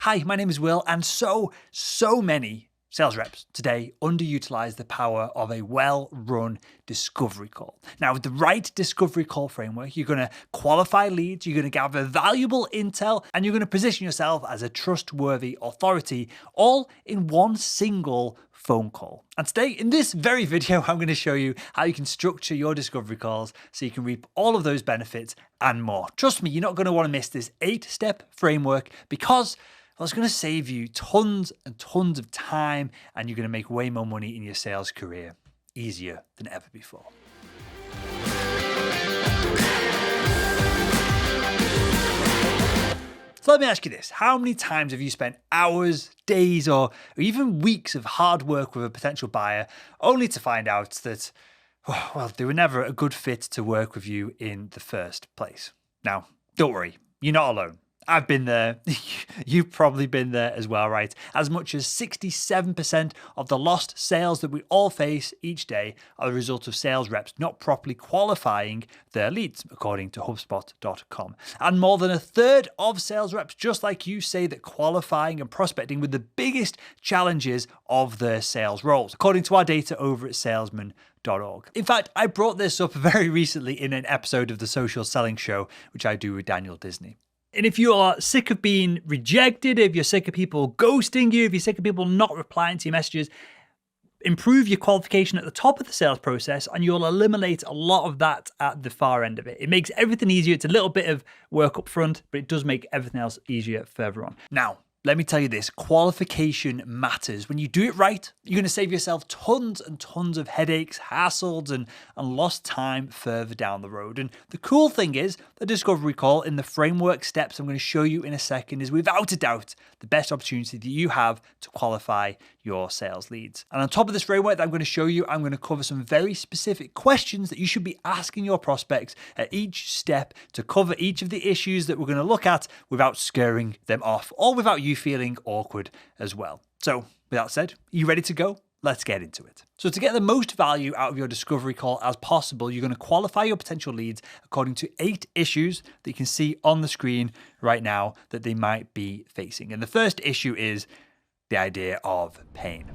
Hi, my name is Will, and so many sales reps today underutilize the power of a well-run discovery call. Now, with the right discovery call framework, you're going to qualify leads, you're going to gather valuable intel, and you're going to position yourself as a trustworthy authority, all in one single phone call. And today, in this very video, I'm going to show you how you can structure your discovery calls so you can reap all of those benefits and more. Trust me, you're not going to want to miss this 8-step framework because it's going to save you tons and tons of time, and you're going to make way more money in your sales career easier than ever before. So let me ask you this. How many times have you spent hours, days, or even weeks of hard work with a potential buyer only to find out that, well, they were never a good fit to work with you in the first place? Now, don't worry. You're not alone. I've been there. You've probably been there as well, right? As much as 67% of the lost sales that we all face each day are the result of sales reps not properly qualifying their leads, according to HubSpot.com. And more than a third of sales reps, just like you, say that qualifying and prospecting were the biggest challenges of their sales roles, according to our data over at Salesman. In fact, I brought this up very recently in an episode of the Social Selling Show, which I do with Daniel Disney. And if you are sick of being rejected, if you're sick of people ghosting you, if you're sick of people not replying to your messages, improve your qualification at the top of the sales process and you'll eliminate a lot of that at the far end of it. It makes everything easier. It's a little bit of work up front, but it does make everything else easier further on. Now, let me tell you this, qualification matters. When you do it right, you're going to save yourself tons and tons of headaches, hassles, and lost time further down the road. And the cool thing is, the discovery call in the framework steps I'm going to show you in a second is without a doubt the best opportunity that you have to qualify your sales leads. And on top of this framework that I'm going to show you, I'm going to cover some very specific questions that you should be asking your prospects at each step to cover each of the issues that we're going to look at without scaring them off or without you feeling awkward as well. So with that said, are you ready to go? Let's get into it. So to get the most value out of your discovery call as possible, you're going to qualify your potential leads according to 8 issues that you can see on the screen right now that they might be facing. And the first issue is the idea of pain.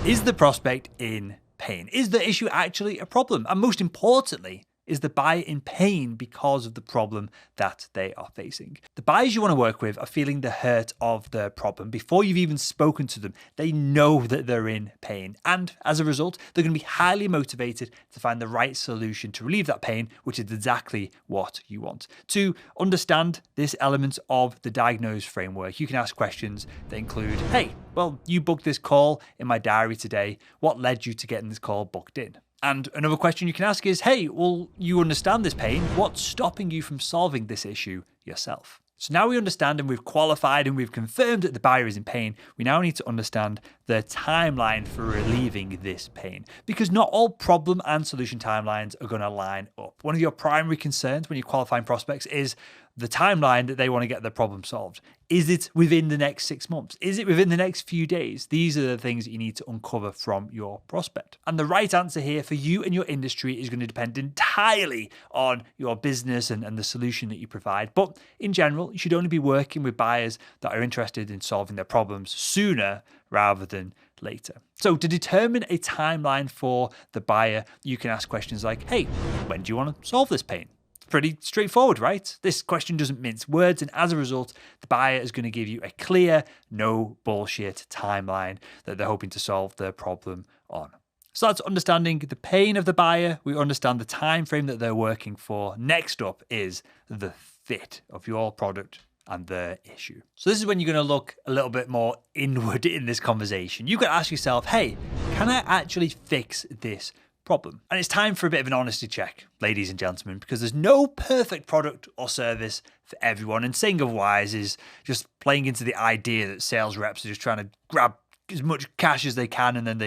Is the prospect in pain? Is the issue actually a problem? And most importantly, is the buyer in pain because of the problem that they are facing? The buyers you want to work with are feeling the hurt of the problem before you've even spoken to them. They know that they're in pain. And as a result, they're going to be highly motivated to find the right solution to relieve that pain, which is exactly what you want. To understand this element of the diagnose framework, you can ask questions that include, hey, well, you booked this call in my diary today. What led you to getting this call booked in? And another question you can ask is, hey, well, you understand this pain. What's stopping you from solving this issue yourself? So now we understand and we've qualified and we've confirmed that the buyer is in pain. We now need to understand the timeline for relieving this pain, because not all problem and solution timelines are going to line up. One of your primary concerns when you're qualifying prospects is the timeline that they want to get the problem solved. Is it within the next 6 months? Is it within the next few days? These are the things that you need to uncover from your prospect. And the right answer here for you and your industry is going to depend entirely on your business and the solution that you provide. But in general, you should only be working with buyers that are interested in solving their problems sooner rather than later. So to determine a timeline for the buyer, you can ask questions like, hey, when do you want to solve this pain? Pretty straightforward, right? This question doesn't mince words, and as a result, the buyer is going to give you a clear, no bullshit timeline that they're hoping to solve their problem on. So that's understanding the pain of the buyer. We understand the time frame that they're working for. Next up is the fit of your product and the issue. So this is when you're going to look a little bit more inward in this conversation. You can ask yourself, hey, can I actually fix this problem? And it's time for a bit of an honesty check, ladies and gentlemen, because there's no perfect product or service for everyone. And saying otherwise is just playing into the idea that sales reps are just trying to grab as much cash as they can and then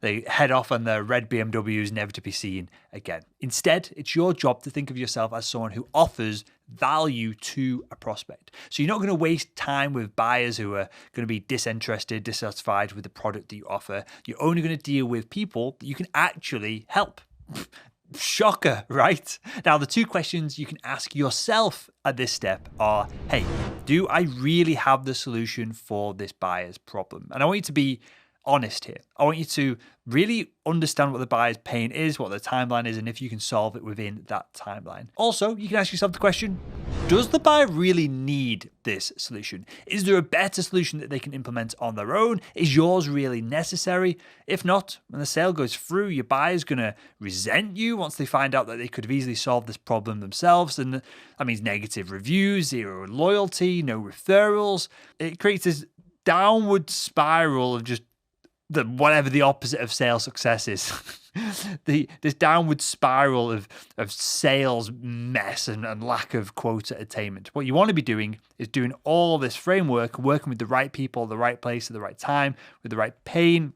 they head off on their red BMWs, never to be seen again. Instead, it's your job to think of yourself as someone who offers value to a prospect. So you're not going to waste time with buyers who are going to be disinterested, dissatisfied with the product that you offer. You're only going to deal with people that you can actually help. Shocker, right? Now, the two questions you can ask yourself at this step are, hey, do I really have the solution for this buyer's problem? And I want you to be honest here. I want you to really understand what the buyer's pain is, what the timeline is, and if you can solve it within that timeline. Also, you can ask yourself the question, does the buyer really need this solution? Is there a better solution that they can implement on their own? Is yours really necessary? If not, when the sale goes through, your buyer's going to resent you once they find out that they could have easily solved this problem themselves. And that means negative reviews, zero loyalty, no referrals. It creates this downward spiral of just whatever the opposite of sales success is. This downward spiral of sales mess and lack of quota attainment. What you want to be doing is doing all this framework, working with the right people, the right place at the right time, with the right pain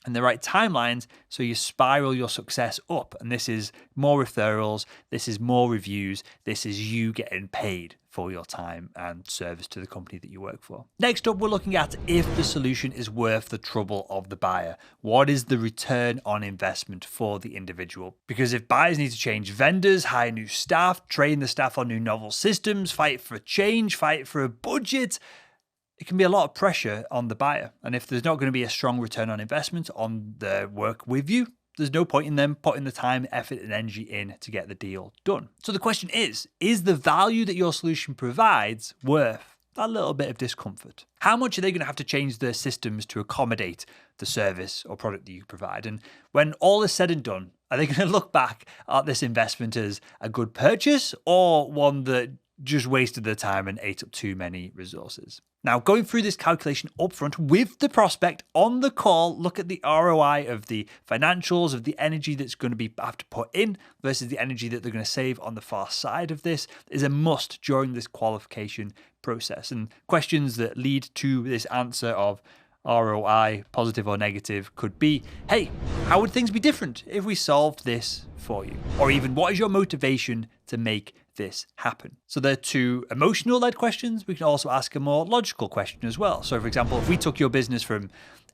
and the right timelines, so you spiral your success up. And this is more referrals, this is more reviews, this is you getting paid for your time and service to the company that you work for. Next up, we're looking at if the solution is worth the trouble of the buyer. What is the return on investment for the individual? Because if buyers need to change vendors, hire new staff, train the staff on new novel systems, fight for a change, fight for a budget, it can be a lot of pressure on the buyer. And if there's not going to be a strong return on investment on the work with you, there's no point in them putting the time, effort, and energy in to get the deal done. So the question is the value that your solution provides worth that little bit of discomfort? How much are they going to have to change their systems to accommodate the service or product that you provide? And when all is said and done, are they going to look back at this investment as a good purchase or one that just wasted their time and ate up too many resources? Now, going through this calculation upfront with the prospect on the call, look at the ROI of the financials, of the energy that's going to have to put in versus the energy that they're going to save on the far side of this is a must during this qualification process. And questions that lead to this answer of ROI, positive or negative, could be, hey, how would things be different if we solved this for you? Or even, what is your motivation to make this happen? So they're two emotional-led questions. We can also ask a more logical question as well. So for example, if we took your business from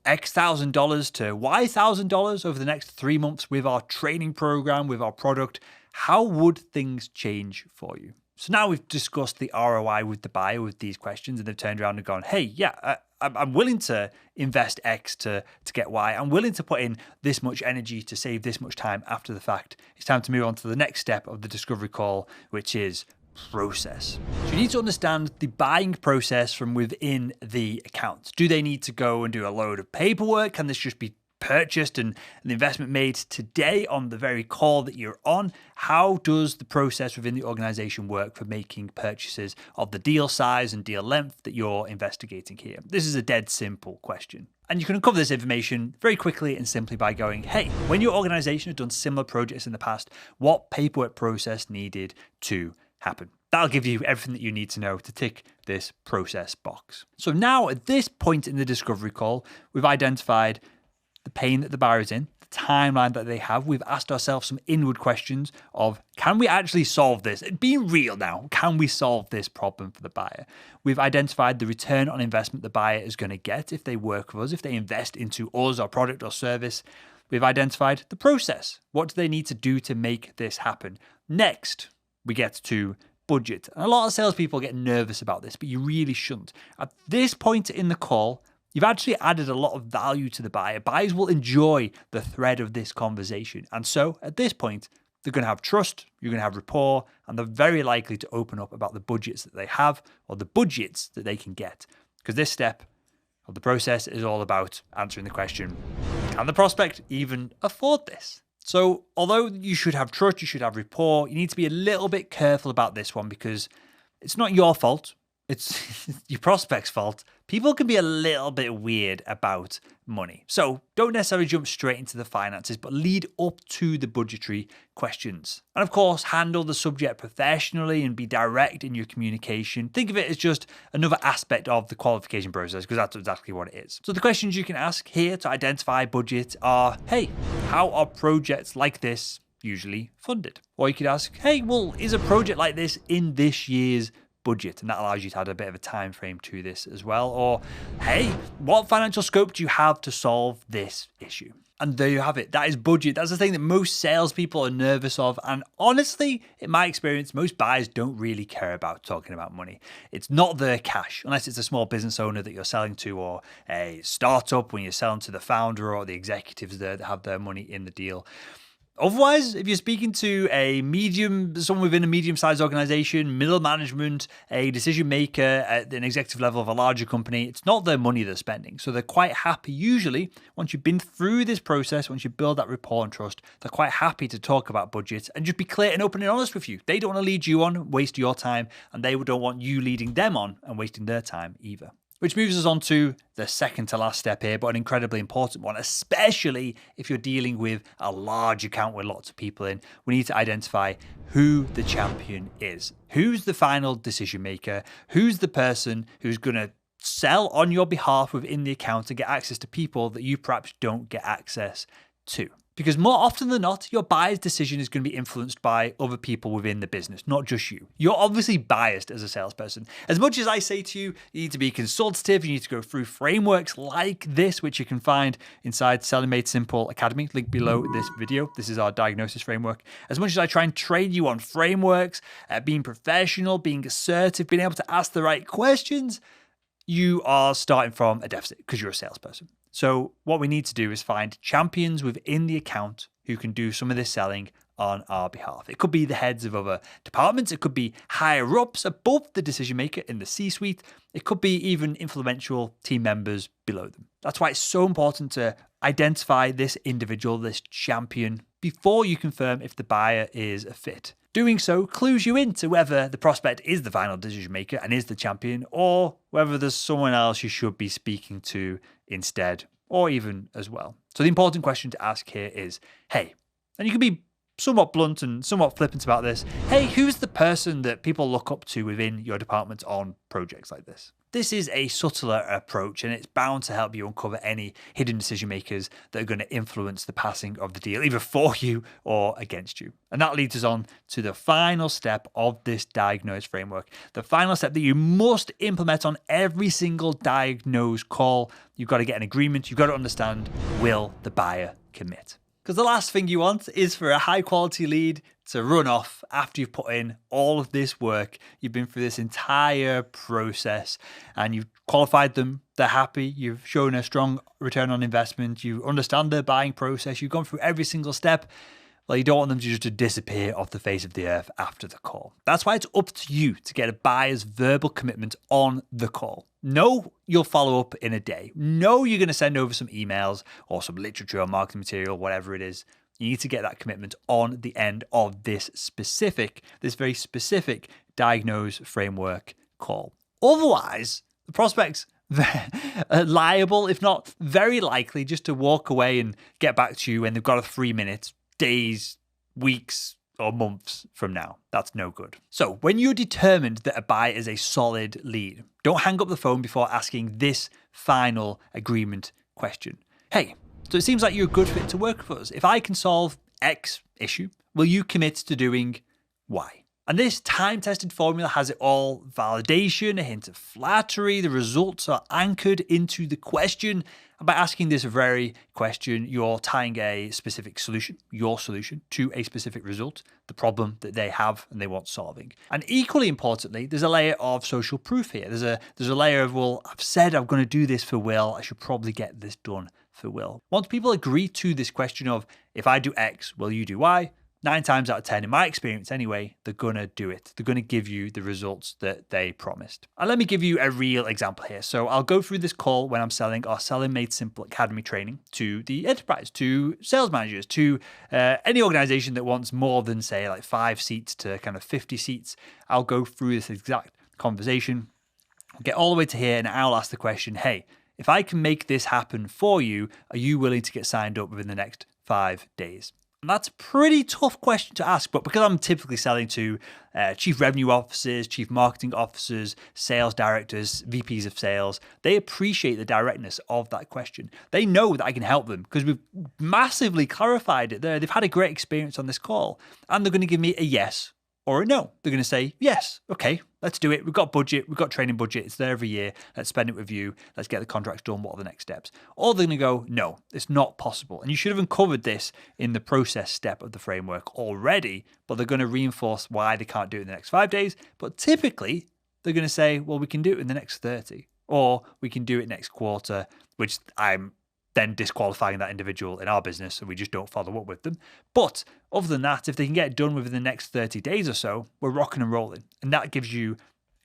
X thousand dollars to Y thousand dollars over the next 3 months with our training program, with our product, how would things change for you? So now we've discussed the ROI with the buyer with these questions, and they've turned around and gone, hey, yeah, I'm willing to invest X to get Y. I'm willing to put in this much energy to save this much time after the fact. It's time to move on to the next step of the discovery call, which is process. So you need to understand the buying process from within the account. Do they need to go and do a load of paperwork? Can this just be purchased and the investment made today on the very call that you're on? How does the process within the organization work for making purchases of the deal size and deal length that you're investigating here? This is a dead simple question. And you can uncover this information very quickly and simply by going, hey, when your organization has done similar projects in the past, what paperwork process needed to happen? That'll give you everything that you need to know to tick this process box. So now at this point in the discovery call, we've identified the pain that the buyer is in, the timeline that they have. We've asked ourselves some inward questions of, can we actually solve this? Being real now, can we solve this problem for the buyer? We've identified the return on investment the buyer is going to get if they work with us, if they invest into us, our product or service. We've identified the process. What do they need to do to make this happen? Next, we get to budget. And a lot of salespeople get nervous about this, but you really shouldn't. At this point in the call, you've actually added a lot of value to the buyer. Buyers will enjoy the thread of this conversation. And so at this point, they're going to have trust, you're going to have rapport, and they're very likely to open up about the budgets that they have or the budgets that they can get. Because this step of the process is all about answering the question, can the prospect even afford this? So although you should have trust, you should have rapport, you need to be a little bit careful about this one because it's not your fault. It's your prospect's fault. People can be a little bit weird about money. So don't necessarily jump straight into the finances, but lead up to the budgetary questions. And of course, handle the subject professionally and be direct in your communication. Think of it as just another aspect of the qualification process because that's exactly what it is. So the questions you can ask here to identify budget are, hey, how are projects like this usually funded? Or you could ask, hey, well, is a project like this in this year's budget? And that allows you to add a bit of a time frame to this as well. Or, hey, what financial scope do you have to solve this issue? And there you have it. That is budget. That's the thing that most salespeople are nervous of. And honestly, in my experience, most buyers don't really care about talking about money. It's not their cash, unless it's a small business owner that you're selling to, or a startup when you're selling to the founder or the executives there that have their money in the deal. Otherwise, if you're speaking to someone within a medium-sized organization, middle management, a decision maker at an executive level of a larger company, it's not their money they're spending. So they're quite happy, usually, once you've been through this process, once you build that rapport and trust, they're quite happy to talk about budget and just be clear and open and honest with you. They don't want to lead you on, waste your time, and they don't want you leading them on and wasting their time either. Which moves us on to the second to last step here, but an incredibly important one, especially if you're dealing with a large account with lots of people in. We need to identify who the champion is. Who's the final decision maker? Who's the person who's going to sell on your behalf within the account and get access to people that you perhaps don't get access to? Because more often than not, your buyer's decision is going to be influenced by other people within the business, not just you. You're obviously biased as a salesperson. As much as I say to you, you need to be consultative, you need to go through frameworks like this, which you can find inside Selling Made Simple Academy, link below this video. This is our diagnosis framework. As much as I try and train you on frameworks, being professional, being assertive, being able to ask the right questions, you are starting from a deficit because you're a salesperson. So what we need to do is find champions within the account who can do some of this selling on our behalf. It could be the heads of other departments. It could be higher ups above the decision maker in the C-suite. It could be even influential team members below them. That's why it's so important to identify this individual, this champion, before you confirm if the buyer is a fit. Doing so clues you into whether the prospect is the final decision maker and is the champion, or whether there's someone else you should be speaking to instead, or even as well. So the important question to ask here is, hey, and you can be somewhat blunt and somewhat flippant about this, hey, who's the person that people look up to within your department on projects like this? This is a subtler approach, and it's bound to help you uncover any hidden decision makers that are going to influence the passing of the deal, either for you or against you. And that leads us on to the final step of this diagnose framework, the final step that you must implement on every single diagnose call. You've got to get an agreement. You've got to understand, will the buyer commit? Because the last thing you want is for a high quality lead to run off after you've put in all of this work. You've been through this entire process and you've qualified them. They're happy. You've shown a strong return on investment. You understand their buying process. You've gone through every single step. Well, you don't want them to just disappear off the face of the earth after the call. That's why it's up to you to get a buyer's verbal commitment on the call. No, you'll follow up in a day. No, you're going to send over some emails or some literature or marketing material, whatever it is. You need to get that commitment on the end of this very specific diagnose framework call. Otherwise, the prospect's liable, if not very likely, just to walk away and get back to you when they've got a 3 minutes, days, weeks, or months from now. That's no good. So when you're determined that a buyer is a solid lead, don't hang up the phone before asking this final agreement question. Hey, so it seems like you're a good fit to work for us. If I can solve X issue, will you commit to doing Y? And this time-tested formula has it all: validation, a hint of flattery. The results are anchored into the question. And by asking this very question, you're tying a specific solution, your solution, to a specific result, the problem that they have and they want solving. And equally importantly, there's a layer of social proof here. There's a layer of, well, I've said I'm going to do this for Will. I should probably get this done for Will. Once people agree to this question of, if I do X, will you do Y? 9 times out of 10, in my experience anyway, they're going to do it. They're going to give you the results that they promised. And let me give you a real example here. So I'll go through this call when I'm selling our Selling Made Simple Academy training to the enterprise, to sales managers, to any organization that wants more than, say, like 5 seats to kind of 50 seats. I'll go through this exact conversation, get all the way to here, and I'll ask the question, hey, if I can make this happen for you, are you willing to get signed up within the next 5 days? And that's a pretty tough question to ask, but because I'm typically selling to chief revenue officers, chief marketing officers, sales directors, VPs of sales, they appreciate the directness of that question. They know that I can help them because we've massively clarified it there. They've had a great experience on this call, and they're going to give me a yes or a no. They're going to say, yes, okay, let's do it. We've got budget, we've got training budget. It's there every year. Let's spend it with you. Let's get the contracts done. What are the next steps? Or they're going to go, no, it's not possible. And you should have uncovered this in the process step of the framework already, but they're going to reinforce why they can't do it in the next 5 days. But typically, they're going to say, well, we can do it in the next 30, or we can do it next quarter, which I'm then disqualifying that individual in our business, so we just don't follow up with them. But other than that, if they can get it done within the next 30 days or so, we're rocking and rolling. And that gives you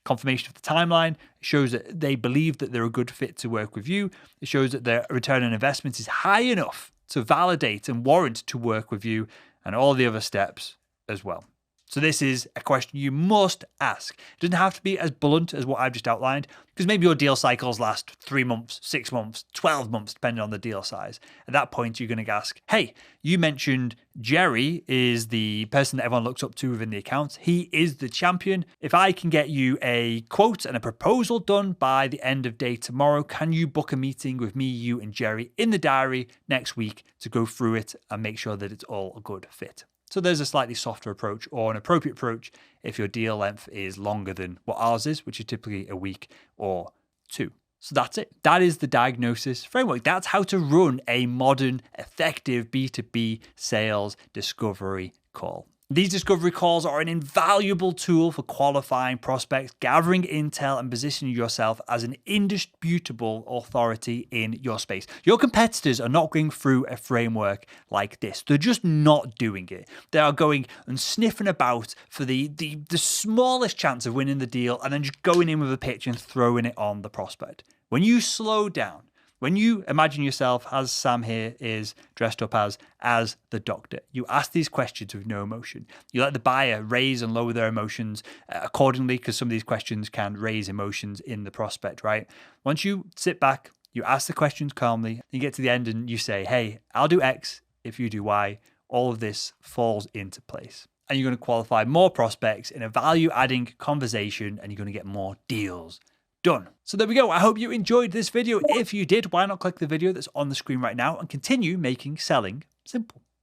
confirmation of the timeline. It shows that they believe that they're a good fit to work with you. It shows that their return on investment is high enough to validate and warrant to work with you, and all the other steps as well. So this is a question you must ask. It doesn't have to be as blunt as what I've just outlined, because maybe your deal cycles last 3 months, 6 months, 12 months, depending on the deal size. At that point, you're going to ask, hey, you mentioned Jerry is the person that everyone looks up to within the account. He is the champion. If I can get you a quote and a proposal done by the end of day tomorrow, can you book a meeting with me, you, and Jerry in the diary next week to go through it and make sure that it's all a good fit? So there's a slightly softer approach, or an appropriate approach if your deal length is longer than what ours is, which is typically a week or 2. So that's it. That is the diagnosis framework. That's how to run a modern, effective B2B sales discovery call. These discovery calls are an invaluable tool for qualifying prospects, gathering intel, and positioning yourself as an indisputable authority in your space. Your competitors are not going through a framework like this. They're just not doing it. They are going and sniffing about for the smallest chance of winning the deal, and then just going in with a pitch and throwing it on the prospect. When you slow down, when you imagine yourself, as Sam here is dressed up as the doctor, you ask these questions with no emotion. You let the buyer raise and lower their emotions accordingly, because some of these questions can raise emotions in the prospect, right? Once you sit back, you ask the questions calmly, you get to the end and you say, hey, I'll do X if you do Y. All of this falls into place. And you're going to qualify more prospects in a value-adding conversation, and you're going to get more deals done. So there we go. I hope you enjoyed this video. If you did, why not click the video that's on the screen right now and continue making selling simple.